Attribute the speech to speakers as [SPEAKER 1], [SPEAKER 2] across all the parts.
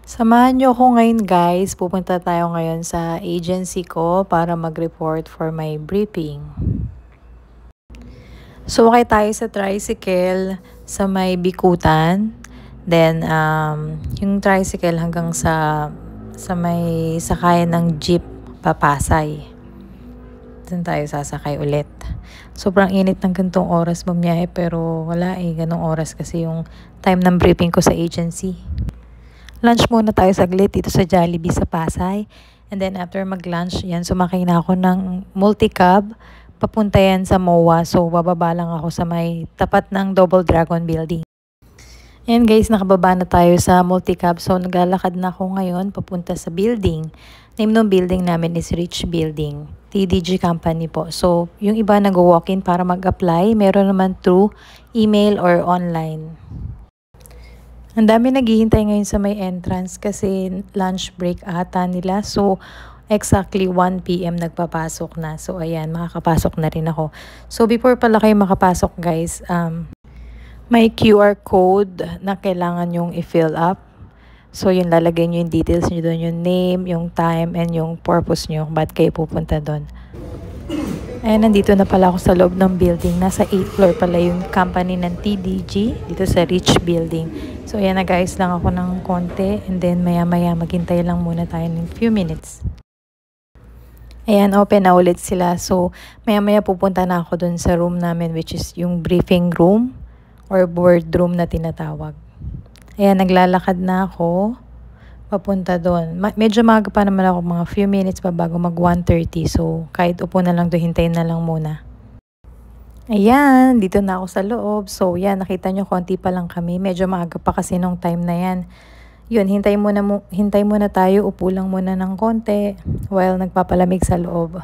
[SPEAKER 1] Samahan niyo ako ngayon guys. Pupunta tayo ngayon sa agency ko para mag-report for my briefing. So, wakay tayo sa tricycle sa may Bikutan. Then, yung tricycle hanggang sa may sakayan ng jeep papasay. Doon tayo sasakay ulit. Sobrang init ng gantong oras bumiyahe pero wala ganong oras kasi yung time ng briefing ko sa agency. Lunch muna tayo saglit dito sa Jollibee sa Pasay. And then after mag-lunch, yan, sumakay na ako ng multi-cab. Papunta yan sa MOA. So, bababa lang ako sa may tapat ng Double Dragon Building. Ayan guys, nakababa na tayo sa multi-cab. So, naglalakad na ako ngayon papunta sa building. Name ng building namin is Rich Building. TDG company po. So, yung iba nag-walk-in para mag-apply. Meron naman through email or online. Ang dami naghihintay ngayon sa may entrance kasi lunch break ata nila. So, exactly 1 p.m. nagpapasok na. So, ayan, makakapasok na rin ako. So, before pala kayo makapasok guys, may QR code na kailangan yung i-fill up. So, yun, lalagay nyo yung details nyo doon, yung name, yung time, and yung purpose nyo, ba't kayo pupunta doon. Ayan, nandito na pala ako sa loob ng building. Nasa 8th floor pala yung company ng TDG, dito sa Rich Building. So, ayan, nag-ayos lang ako ng konti, and then maya-maya maghintay lang muna tayo ng few minutes. Ayan, open na ulit sila. So, maya-maya pupunta na ako doon sa room namin, which is yung briefing room or boardroom na tinatawag. Ayan, naglalakad na ako papunta doon. Medyo maaga pa naman ako, mga few minutes pa bago mag 1:30. So, kahit upo na lang doon, hintayin na lang muna. Ayan, dito na ako sa loob. So, yan, nakita nyo, konti pa lang kami. Medyo maaga pa kasi nung time na yan. Yun, hintay muna tayo, upo lang muna ng konti while nagpapalamig sa loob.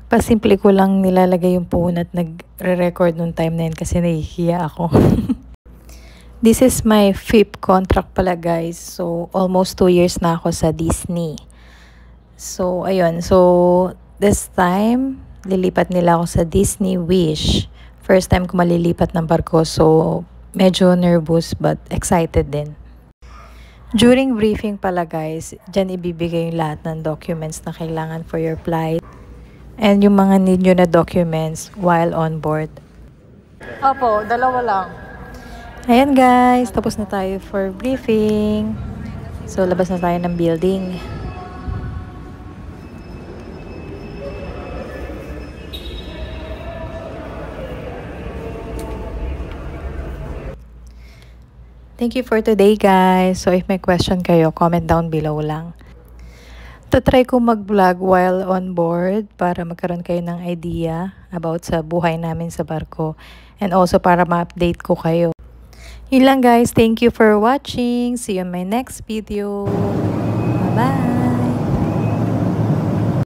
[SPEAKER 1] Pasimple ko lang nilalagay yung phone at nagre-record nung time na yun kasi nahihiya ako. This is my 5th contract pala guys. So, almost 2 years na ako sa Disney. So, ayun. So, this time, lilipat nila ako sa Disney Wish. First time ko malilipat ng barko. So, medyo nervous but excited din. During briefing pala guys, dyan ibibigay yung lahat ng documents na kailangan for your flight. And yung mga need nyo na documents while on board. Opo, dalawa lang. Ayan guys, tapos na tayo for briefing. So, labas na tayo ng building. Thank you for today guys. So, if may question kayo, comment down below lang. Try ko mag-vlog while on board para magkaroon kayo ng idea about sa buhay namin sa barko. And also para ma-update ko kayo. Yun lang guys. Thank you for watching. See you in my next video. Bye-bye!